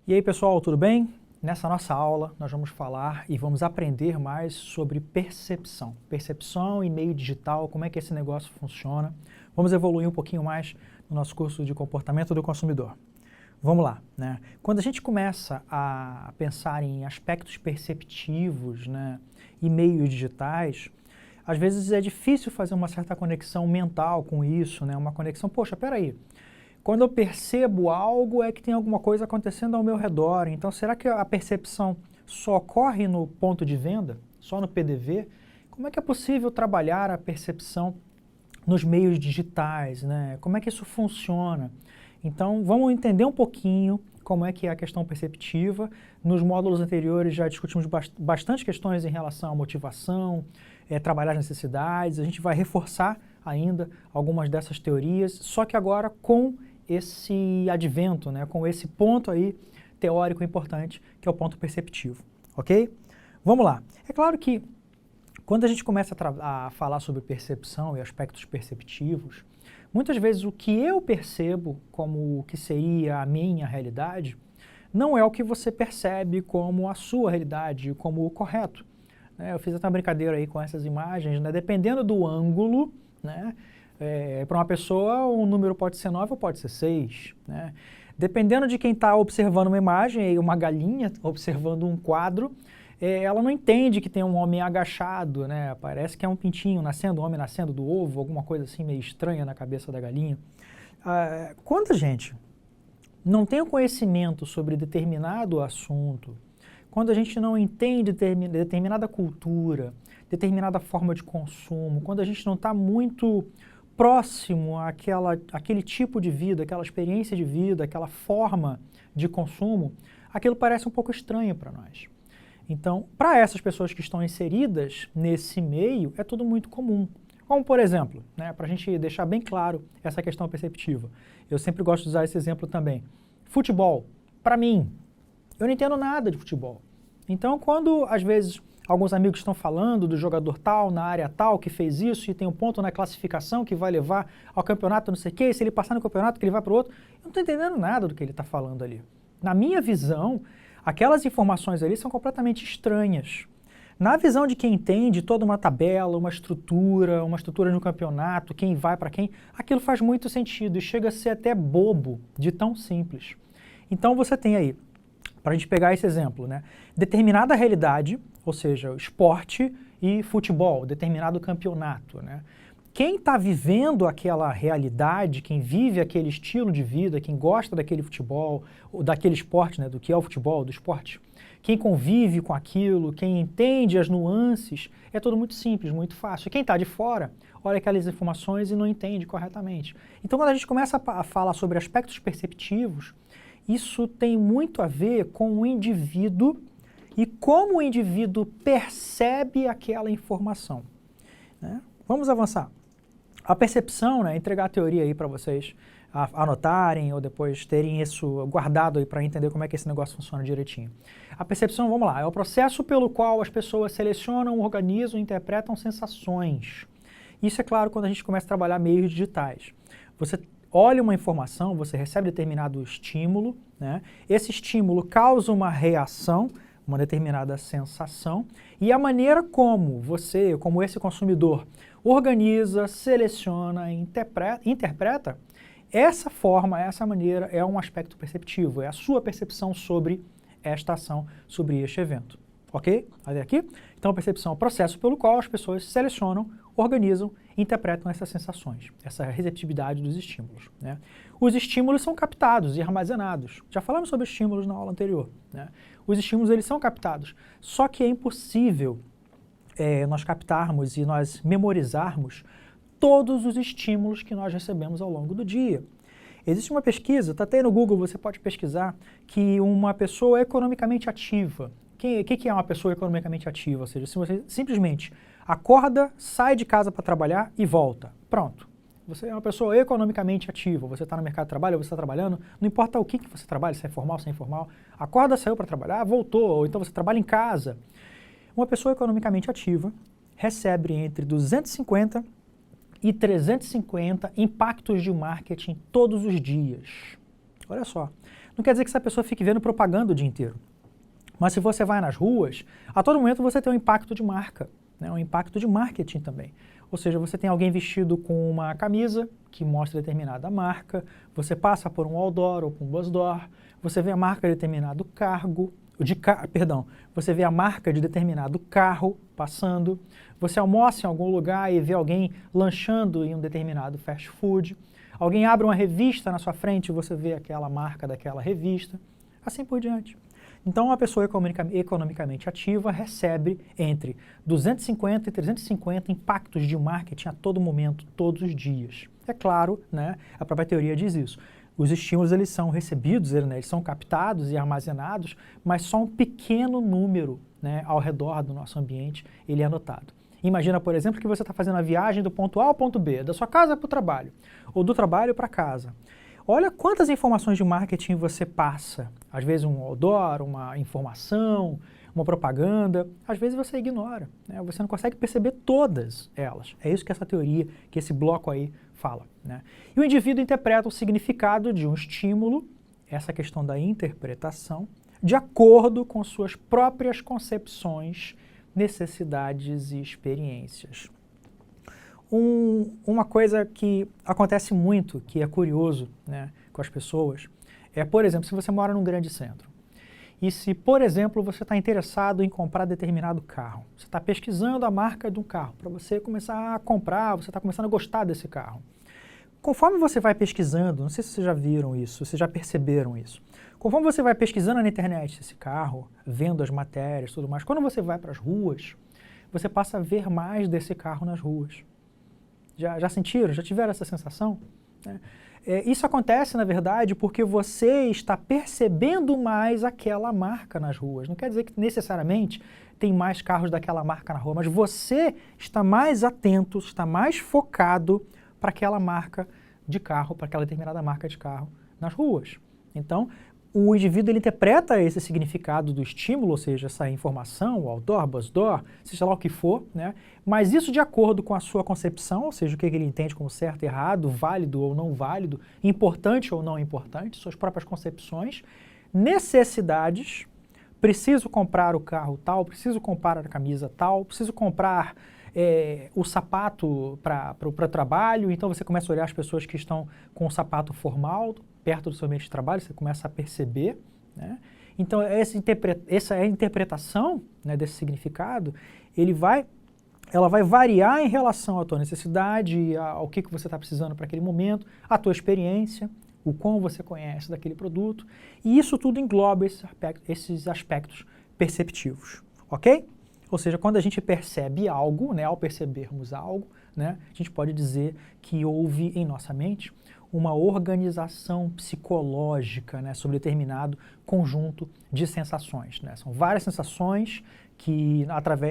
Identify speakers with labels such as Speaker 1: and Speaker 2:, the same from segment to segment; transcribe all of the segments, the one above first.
Speaker 1: E aí pessoal, tudo bem? Nessa nossa aula nós vamos falar e vamos aprender mais sobre percepção. Percepção e meio digital, como é que esse negócio funciona. Vamos evoluir um pouquinho mais no nosso curso de comportamento do consumidor. Vamos lá, né? Quando a gente começa a pensar em aspectos perceptivos, né, e meios digitais, às vezes é difícil fazer uma certa conexão mental com isso, né? Uma conexão, poxa, peraí. Quando eu percebo algo, é que tem alguma coisa acontecendo ao meu redor. Então, será que a percepção só ocorre no ponto de venda? Só no PDV? Como é que é possível trabalhar a percepção nos meios digitais, né? Como é que isso funciona? Então, vamos entender um pouquinho como é que é a questão perceptiva. Nos módulos anteriores já discutimos bastante questões em relação à motivação, trabalhar as necessidades. A gente vai reforçar ainda algumas dessas teorias, só que agora com esse advento, né, com esse ponto aí teórico importante, que é o ponto perceptivo, ok? Vamos lá. É claro que quando a gente começa a falar sobre percepção e aspectos perceptivos, muitas vezes o que eu percebo como o que seria a minha realidade não é o que você percebe como a sua realidade, como o correto. Eu fiz até uma brincadeira aí com essas imagens, né? Dependendo do ângulo, né? Para uma pessoa, um número pode ser 9 ou pode ser 6. Né? Dependendo de quem está observando uma imagem, uma galinha observando um quadro, ela não entende que tem um homem agachado, né? Parece que é um pintinho nascendo, um homem nascendo do ovo, alguma coisa assim meio estranha na cabeça da galinha. Quando a gente não tem o conhecimento sobre determinado assunto, quando a gente não entende determinada cultura, determinada forma de consumo, quando a gente não está muito próximo àquele tipo de vida, aquela experiência de vida, aquela forma de consumo, aquilo parece um pouco estranho para nós. Então, para essas pessoas que estão inseridas nesse meio, é tudo muito comum. Como, por exemplo, né, para a gente deixar bem claro essa questão perceptiva, eu sempre gosto de usar esse exemplo também. Futebol, para mim, eu não entendo nada de futebol. Então, quando, às vezes, alguns amigos estão falando do jogador tal, na área tal, que fez isso e tem um ponto na classificação que vai levar ao campeonato não sei o quê, e se ele passar no campeonato que ele vai para o outro, eu não estou entendendo nada do que ele está falando ali. Na minha visão, aquelas informações ali são completamente estranhas. Na visão de quem entende toda uma tabela, uma estrutura no campeonato, quem vai para quem, aquilo faz muito sentido e chega a ser até bobo de tão simples. Então você tem aí, para a gente pegar esse exemplo, né, determinada realidade, ou seja, esporte e futebol, determinado campeonato, né? Quem está vivendo aquela realidade, quem vive aquele estilo de vida, quem gosta daquele futebol, ou daquele esporte, né, do que é o futebol, do esporte, quem convive com aquilo, quem entende as nuances, é tudo muito simples, muito fácil. E quem está de fora, olha aquelas informações e não entende corretamente. Então, quando a gente começa a falar sobre aspectos perceptivos, isso tem muito a ver com o indivíduo e como o indivíduo percebe aquela informação. Né? Vamos avançar. A percepção, né, entregar a teoria aí para vocês anotarem ou depois terem isso guardado aí para entender como é que esse negócio funciona direitinho. A percepção, vamos lá, é o processo pelo qual as pessoas selecionam, organizam e interpretam sensações. Isso é claro quando a gente começa a trabalhar meios digitais. Você olha uma informação, você recebe determinado estímulo, né? Esse estímulo causa uma reação, uma determinada sensação, e a maneira como você, como esse consumidor, organiza, seleciona, interpreta, essa forma, essa maneira é um aspecto perceptivo, é a sua percepção sobre esta ação, sobre este evento. Ok? Até aqui? Então, a percepção é o processo pelo qual as pessoas selecionam, organizam, interpretam essas sensações, essa receptividade dos estímulos. Né? Os estímulos são captados e armazenados. Já falamos sobre estímulos na aula anterior. Né? Os estímulos eles são captados, só que é impossível nós captarmos e nós memorizarmos todos os estímulos que nós recebemos ao longo do dia. Existe uma pesquisa, está até no Google, você pode pesquisar, que uma pessoa economicamente ativa. O que é uma pessoa economicamente ativa? Ou seja, se você simplesmente acorda, sai de casa para trabalhar e volta. Pronto. Você é uma pessoa economicamente ativa. Você está no mercado de trabalho, você está trabalhando, não importa o que você trabalha, se é formal, se é informal. Acorda, saiu para trabalhar, voltou, ou então você trabalha em casa. Uma pessoa economicamente ativa recebe entre 250 e 350 impactos de marketing todos os dias. Olha só, Não quer dizer que essa pessoa fique vendo propaganda o dia inteiro. Mas se você vai nas ruas, a todo momento você tem um impacto de marca, né? Um impacto de marketing também. Ou seja, você tem alguém vestido com uma camisa que mostra determinada marca, você passa por um outdoor ou por um busdoor, você vê a marca de determinado você vê a marca de determinado carro passando, você almoça em algum lugar e vê alguém lanchando em um determinado fast food, alguém abre uma revista na sua frente e você vê aquela marca daquela revista, assim por diante. Então, uma pessoa economicamente ativa recebe entre 250 e 350 impactos de marketing a todo momento, todos os dias. É claro, né, a própria teoria diz isso. Os estímulos eles são recebidos, eles são captados e armazenados, mas só um pequeno número, né, ao redor do nosso ambiente ele é anotado. Imagina, por exemplo, que você está fazendo a viagem do ponto A ao ponto B, da sua casa para o trabalho, ou do trabalho para casa. Olha quantas informações de marketing você passa. Às vezes um outdoor, uma informação, uma propaganda. Às vezes você ignora, né? Você não consegue perceber todas elas. É isso que essa teoria, que esse bloco aí fala, né? E o indivíduo interpreta o significado de um estímulo, essa questão da interpretação, de acordo com suas próprias concepções, necessidades e experiências. Uma coisa que acontece muito, que é curioso, né, com as pessoas, é, por exemplo, se você mora num grande centro e se, por exemplo, você está interessado em comprar determinado carro, você está pesquisando a marca de um carro para você começar a comprar, você está começando a gostar desse carro. Conforme você vai pesquisando, não sei se vocês já viram isso, se já perceberam isso, conforme você vai pesquisando na internet esse carro, vendo as matérias e tudo mais, quando você vai para as ruas, você passa a ver mais desse carro nas ruas. Já sentiram? Já tiveram essa sensação? Isso acontece, na verdade, porque você está percebendo mais aquela marca nas ruas. Não quer dizer que necessariamente tem mais carros daquela marca na rua, mas você está mais atento, está mais focado para aquela marca de carro, para aquela determinada marca de carro nas ruas. Então, o indivíduo ele interpreta esse significado do estímulo, ou seja, essa informação, o outdoor, busdoor, seja lá o que for, né? Mas isso de acordo com a sua concepção, ou seja, o que ele entende como certo, errado, válido ou não válido, importante ou não importante, suas próprias concepções, necessidades, preciso comprar o carro tal, preciso comprar a camisa tal, preciso comprar o sapato para o trabalho, então você começa a olhar as pessoas que estão com o sapato formal, perto do seu ambiente de trabalho, você começa a perceber, né? Então, essa é a interpretação, né, desse significado, ela vai variar em relação à tua necessidade, ao que você está precisando para aquele momento, à tua experiência, o quão você conhece daquele produto, e isso tudo engloba esses aspectos perceptivos, ok? Ou seja, quando a gente percebe algo, né, ao percebermos algo, né, a gente pode dizer que houve em nossa mente uma organização psicológica, né, sobre determinado conjunto de sensações, né? São várias sensações que,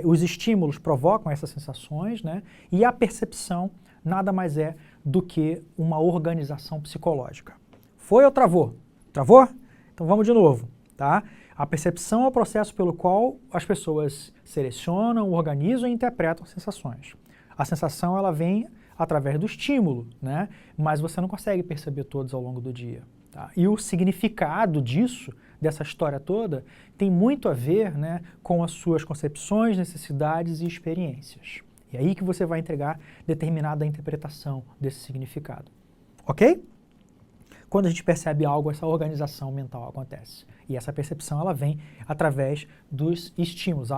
Speaker 1: os estímulos provocam essas sensações, né, e a percepção nada mais é do que uma organização psicológica. Foi ou travou? Travou? Então vamos de novo, tá? A percepção é o processo pelo qual as pessoas selecionam, organizam e interpretam sensações. A sensação ela vem através do estímulo, né? Mas você não consegue perceber todos ao longo do dia. Tá? E o significado disso, dessa história toda, tem muito a ver, né, com as suas concepções, necessidades e experiências. E é aí que você vai entregar determinada interpretação desse significado. Ok? Quando a gente percebe algo, essa organização mental acontece. E essa percepção ela vem através dos estímulos.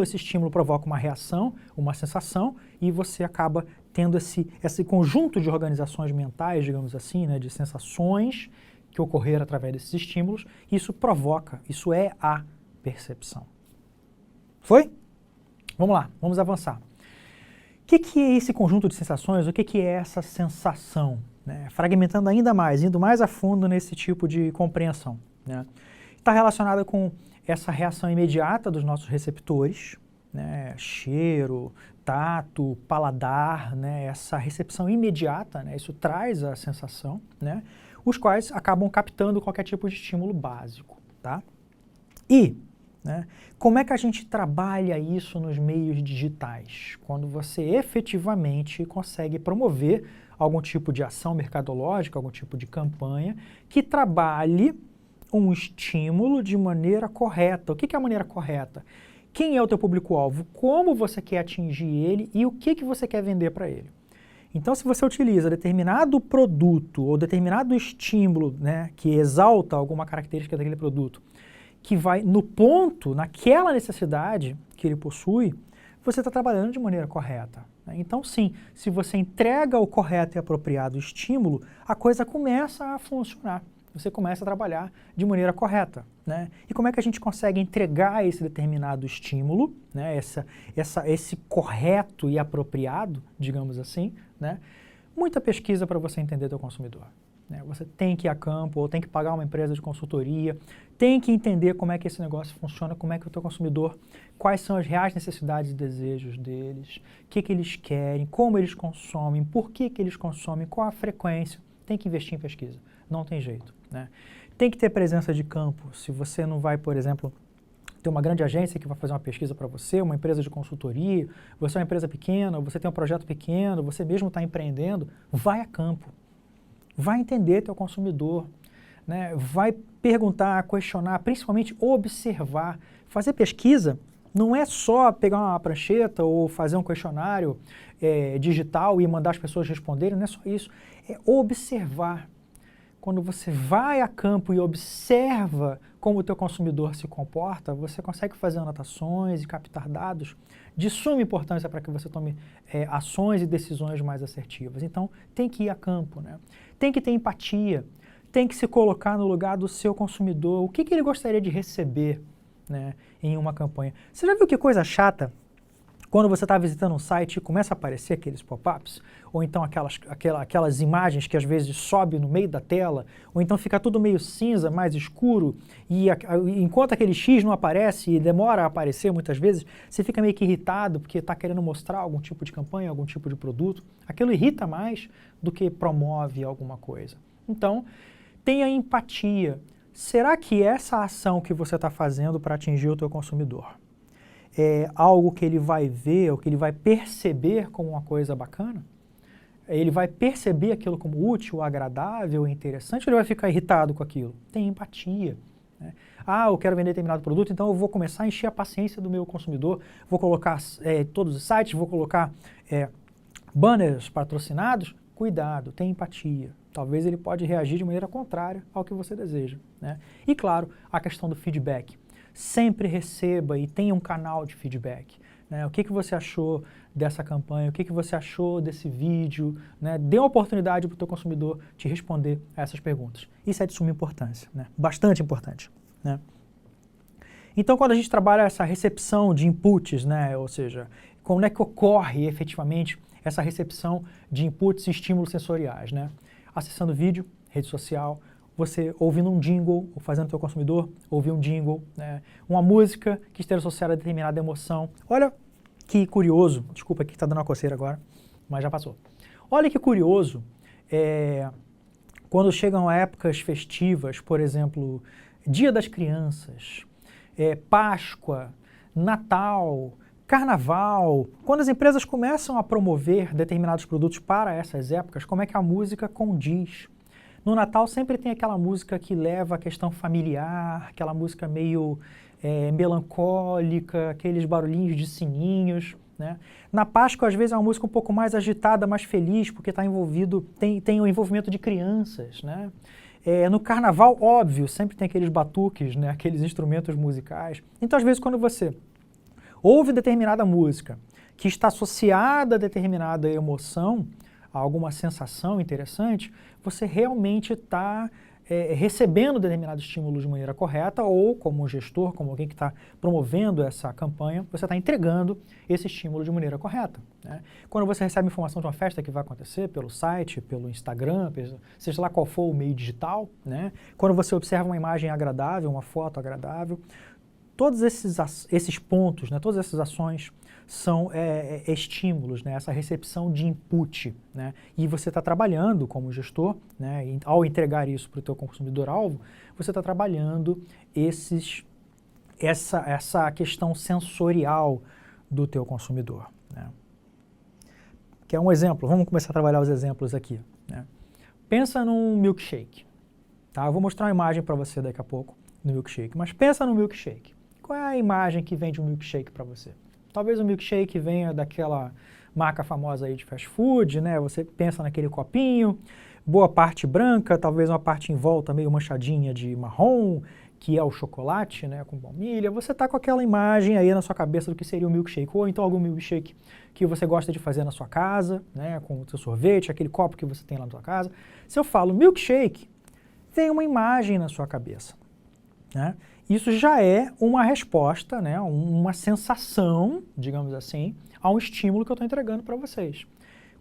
Speaker 1: Esse estímulo provoca uma reação, uma sensação, e você acaba tendo esse conjunto de organizações mentais, digamos assim, né, de sensações que ocorreram através desses estímulos. Isso provoca, isso é a percepção. Foi? Vamos lá, vamos avançar. O que é esse conjunto de sensações? O que é essa sensação? Né? Fragmentando ainda mais, indo mais a fundo nesse tipo de compreensão. Né? Está relacionada com essa reação imediata dos nossos receptores, né? Cheiro, tato, paladar, né? Essa recepção imediata, né? Isso traz a sensação, né? Os quais acabam captando qualquer tipo de estímulo básico. Tá? E né, como é que a gente trabalha isso nos meios digitais? Quando você efetivamente consegue promover algum tipo de ação mercadológica, algum tipo de campanha que trabalhe um estímulo de maneira correta. O que é a maneira correta? Quem é o teu público-alvo? Como você quer atingir ele e o que você quer vender para ele? Então, se você utiliza determinado produto ou determinado estímulo, né, que exalta alguma característica daquele produto, que vai no ponto, naquela necessidade que ele possui, você está trabalhando de maneira correta, né? Então, sim, se você entrega o correto e apropriado estímulo, a coisa começa a funcionar. Você começa a trabalhar de maneira correta, né? E como é que a gente consegue entregar esse determinado estímulo, né? Esse correto e apropriado, digamos assim, né? Muita pesquisa para você entender teu consumidor, né? Você tem que ir a campo ou tem que pagar uma empresa de consultoria, tem que entender como é que esse negócio funciona, como é que o teu consumidor, quais são as reais necessidades e desejos deles, o que eles querem, como eles consomem, por que eles consomem, qual a frequência. Tem que investir em pesquisa, não tem jeito, né? Tem que ter presença de campo. Se você não vai, por exemplo, ter uma grande agência que vai fazer uma pesquisa para você, uma empresa de consultoria, você é uma empresa pequena, você tem um projeto pequeno, você mesmo está empreendendo, vai a campo. Vai entender teu consumidor, né? Vai perguntar, questionar, principalmente observar. Fazer pesquisa não é só pegar uma prancheta ou fazer um questionário digital e mandar as pessoas responderem, não é só isso. É observar. Quando você vai a campo e observa como o teu consumidor se comporta, você consegue fazer anotações e captar dados de suma importância para que você tome ações e decisões mais assertivas. Então, tem que ir a campo, né? Tem que ter empatia, tem que se colocar no lugar do seu consumidor. O que ele gostaria de receber, né, em uma campanha? Você já viu que coisa chata? Quando você está visitando um site e começa a aparecer aqueles pop-ups, ou então aquelas imagens que às vezes sobe no meio da tela, ou então fica tudo meio cinza, mais escuro, e enquanto aquele X não aparece e demora a aparecer muitas vezes, você fica meio que irritado porque está querendo mostrar algum tipo de campanha, algum tipo de produto. Aquilo irrita mais do que promove alguma coisa. Então, tenha empatia. Será que essa ação que você está fazendo para atingir o teu consumidor é algo que ele vai ver, ou que ele vai perceber como uma coisa bacana? Ele vai perceber aquilo como útil, agradável, interessante, ou ele vai ficar irritado com aquilo? Tem empatia, né? Ah, eu quero vender determinado produto, então eu vou começar a encher a paciência do meu consumidor, vou colocar todos os sites, vou colocar banners patrocinados. Cuidado, tem empatia. Talvez ele pode reagir de maneira contrária ao que você deseja, né? E claro, a questão do feedback. Sempre receba e tenha um canal de feedback, né? O que você achou dessa campanha, o que você achou desse vídeo, né? Dê uma oportunidade para o teu consumidor te responder a essas perguntas. Isso é de suma importância, né? Bastante importante, né? Então, quando a gente trabalha essa recepção de inputs, né? Ou seja, como é que ocorre efetivamente essa recepção de inputs e estímulos sensoriais, né? Acessando vídeo, rede social, você ouvindo um jingle, ou fazendo o teu consumidor ouvir um jingle, né? Uma música que esteja associada a determinada emoção. Olha que curioso, desculpa que está dando uma coceira agora, mas já passou. Olha que curioso, quando chegam épocas festivas, por exemplo, Dia das Crianças, Páscoa, Natal, Carnaval, quando as empresas começam a promover determinados produtos para essas épocas, como é que a música condiz? No Natal sempre tem aquela música que leva a questão familiar, aquela música meio melancólica, aqueles barulhinhos de sininhos, né? Na Páscoa, às vezes, é uma música um pouco mais agitada, mais feliz, porque está envolvido, tem o envolvimento de crianças, né? No Carnaval, óbvio, sempre tem aqueles batuques, né? Aqueles instrumentos musicais. Então, às vezes, quando você ouve determinada música que está associada a determinada emoção, a alguma sensação interessante, você realmente está recebendo determinados estímulos de maneira correta, ou como gestor, como alguém que está promovendo essa campanha, você está entregando esse estímulo de maneira correta, né? Quando você recebe informação de uma festa que vai acontecer pelo site, pelo Instagram, seja lá qual for o meio digital, né? Quando você observa uma imagem agradável, uma foto agradável, todos esses pontos, né, todas essas ações são estímulos, né, essa recepção de input, né, e você está trabalhando como gestor, né, ao entregar isso para o teu consumidor-alvo, você está trabalhando essa questão sensorial do teu consumidor, né. Que é um exemplo, vamos começar a trabalhar os exemplos aqui, né. Pensa num milkshake. tá? Eu vou mostrar uma imagem para você daqui a pouco no milkshake, mas pensa no milkshake. Qual é a imagem que vem de um milkshake para você? Talvez o milkshake venha daquela marca famosa aí de fast food, né? Você pensa naquele copinho, boa parte branca, talvez uma parte em volta meio manchadinha de marrom, que é o chocolate, né, com baunilha. Você está com aquela imagem aí na sua cabeça do que seria o milkshake, ou então algum milkshake que você gosta de fazer na sua casa, né, com o seu sorvete, aquele copo que você tem lá na sua casa. Se eu falo milkshake, tem uma imagem na sua cabeça, né? Isso já é uma resposta, né, uma sensação, digamos assim, a um estímulo que eu estou entregando para vocês.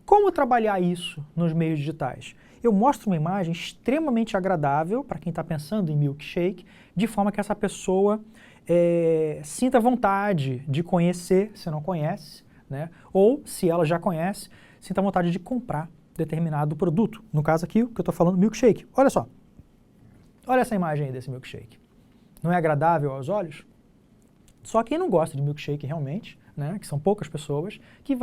Speaker 1: Como trabalhar isso nos meios digitais? Eu mostro uma imagem extremamente agradável para quem está pensando em milkshake, de forma que essa pessoa sinta vontade de conhecer, se não conhece, né? Ou, se ela já conhece, sinta vontade de comprar determinado produto. No caso aqui, o que eu estou falando, milkshake. Olha só. Olha essa imagem aí desse milkshake. Não é agradável aos olhos? Só quem não gosta de milkshake realmente, né, que são poucas pessoas, que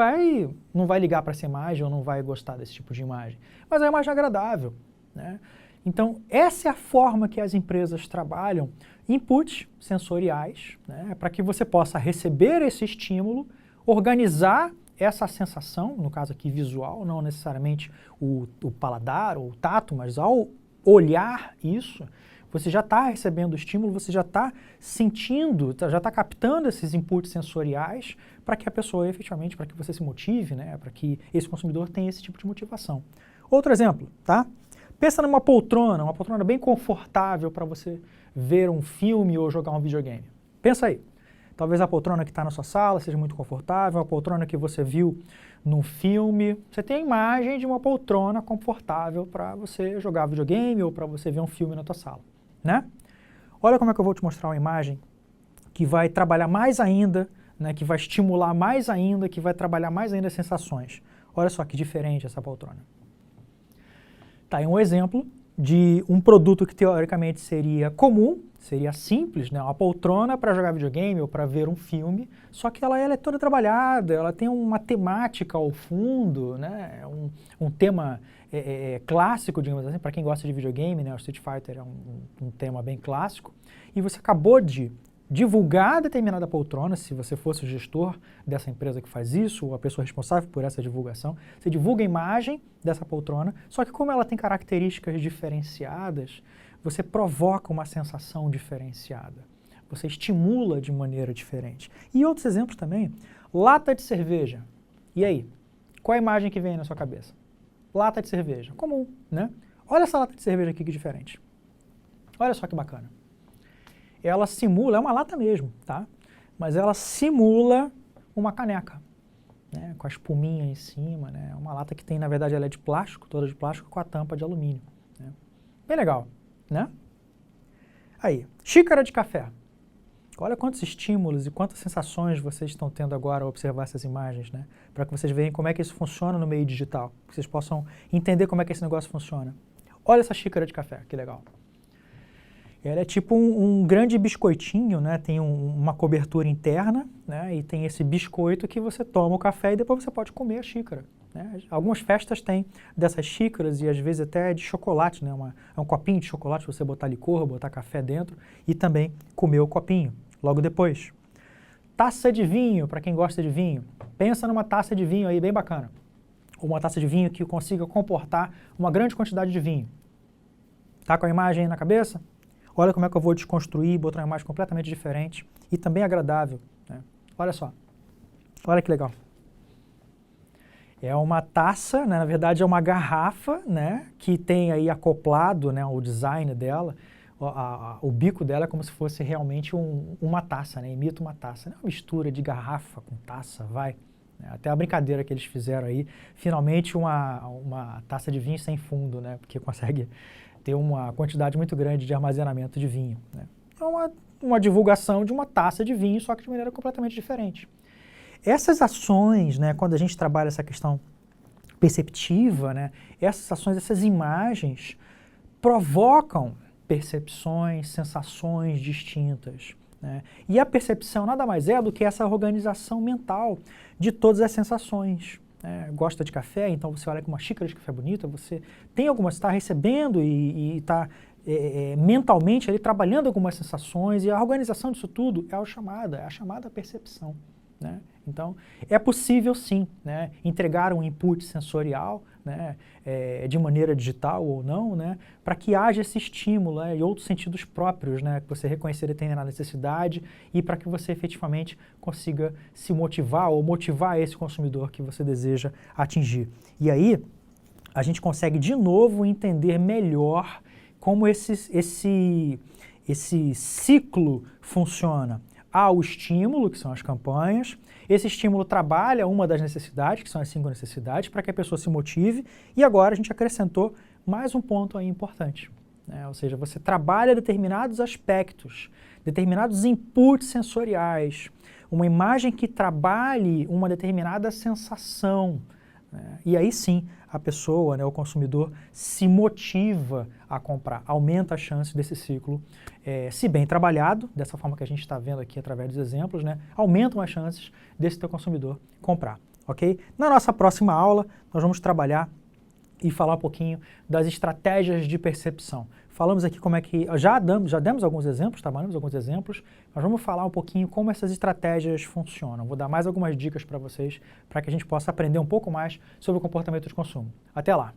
Speaker 1: não vai ligar para essa imagem ou não vai gostar desse tipo de imagem. Mas é uma imagem agradável, né? Então, essa é a forma que as empresas trabalham, inputs sensoriais, né, para que você possa receber esse estímulo, organizar essa sensação, no caso aqui visual, não necessariamente o paladar ou o tato, mas ao olhar isso, você já está recebendo o estímulo, você já está sentindo, já está captando esses inputs sensoriais para que a pessoa efetivamente, para que você se motive, né, para que esse consumidor tenha esse tipo de motivação. Outro exemplo, tá? Pensa numa poltrona bem confortável para você ver um filme ou jogar um videogame. Pensa aí. Talvez a poltrona que está na sua sala seja muito confortável, a poltrona que você viu num filme. Você tem a imagem de uma poltrona confortável para você jogar videogame ou para você ver um filme na tua sala, né? Olha como é que eu vou te mostrar uma imagem que vai trabalhar mais ainda, né, que vai estimular mais ainda, que vai trabalhar mais ainda as sensações. Olha só que diferente essa poltrona. Tá aí um exemplo de um produto que teoricamente seria comum, seria simples, né, uma poltrona para jogar videogame ou para ver um filme, só que ela é toda trabalhada, ela tem uma temática ao fundo, né, um tema clássico, digamos assim, para quem gosta de videogame, né, o Street Fighter é um tema bem clássico, e você acabou de divulgar determinada poltrona, se você fosse o gestor dessa empresa que faz isso, ou a pessoa responsável por essa divulgação, você divulga a imagem dessa poltrona, só que como ela tem características diferenciadas, você provoca uma sensação diferenciada, você estimula de maneira diferente. E outros exemplos também, lata de cerveja. E aí, qual a imagem que vem na sua cabeça? Lata de cerveja, comum, né? Olha essa lata de cerveja aqui que diferente. Olha só que bacana. Ela simula, é uma lata mesmo, tá? Mas ela simula uma caneca, né? Com a espuminha em cima, né? Uma lata que tem, na verdade, ela é de plástico, toda de plástico, com a tampa de alumínio, né? Bem legal, né? Aí, xícara de café. Olha quantos estímulos e quantas sensações vocês estão tendo agora ao observar essas imagens, né? Para que vocês vejam como é que isso funciona no meio digital, que vocês possam entender como é que esse negócio funciona. Olha essa xícara de café, que legal. Ela é tipo um grande biscoitinho, né? Tem uma cobertura interna, né? E tem esse biscoito que você toma o café e depois você pode comer a xícara, né? Algumas festas têm dessas xícaras e às vezes até de chocolate, né? É um copinho de chocolate, você botar licor, botar café dentro e também comer o copinho logo depois. Taça de vinho, para quem gosta de vinho. Pensa numa taça de vinho aí bem bacana. Uma taça de vinho que consiga comportar uma grande quantidade de vinho. Tá com a imagem aí na cabeça? Olha como é que eu vou desconstruir, botar uma imagem completamente diferente e também agradável, né? Olha só. Olha que legal. É uma taça, né, na verdade é uma garrafa, né, que tem aí acoplado, né, o design dela, o bico dela é como se fosse realmente uma taça, né, imita uma taça. Não é uma mistura de garrafa com taça, vai. Até a brincadeira que eles fizeram aí, finalmente uma taça de vinho sem fundo, né, porque consegue ter uma quantidade muito grande de armazenamento de vinho, né. É uma divulgação de uma taça de vinho, só que de maneira completamente diferente. Essas ações, né, quando a gente trabalha essa questão perceptiva, né, essas ações, essas imagens provocam percepções, sensações distintas, né? E a percepção nada mais é do que essa organização mental de todas as sensações. Gosta de café, então você olha com uma xícara de café bonita, você tem alguma, está recebendo e está mentalmente ali trabalhando algumas sensações, e a organização disso tudo é a chamada percepção, né? Então, é possível sim, né, entregar um input sensorial, né, de maneira digital ou não, né, para que haja esse estímulo, né, e outros sentidos próprios, né, que você reconhecer determinada necessidade e para que você efetivamente consiga se motivar ou motivar esse consumidor que você deseja atingir. E aí, a gente consegue de novo entender melhor como esse ciclo funciona. Há o estímulo, que são as campanhas. Esse estímulo trabalha uma das necessidades, que são as 5 necessidades, para que a pessoa se motive. E agora a gente acrescentou mais um ponto aí importante, né? Ou seja, você trabalha determinados aspectos, determinados inputs sensoriais, uma imagem que trabalhe uma determinada sensação, né? E aí sim, a pessoa, né, o consumidor, se motiva a comprar, aumenta a chance desse ciclo, se bem trabalhado, dessa forma que a gente está vendo aqui através dos exemplos, né, aumentam as chances desse teu consumidor comprar, ok? Na nossa próxima aula, nós vamos trabalhar e falar um pouquinho das estratégias de percepção. Falamos aqui como é que... Já demos alguns exemplos, trabalhamos alguns exemplos, mas vamos falar um pouquinho como essas estratégias funcionam. Vou dar mais algumas dicas para vocês, para que a gente possa aprender um pouco mais sobre o comportamento de consumo. Até lá!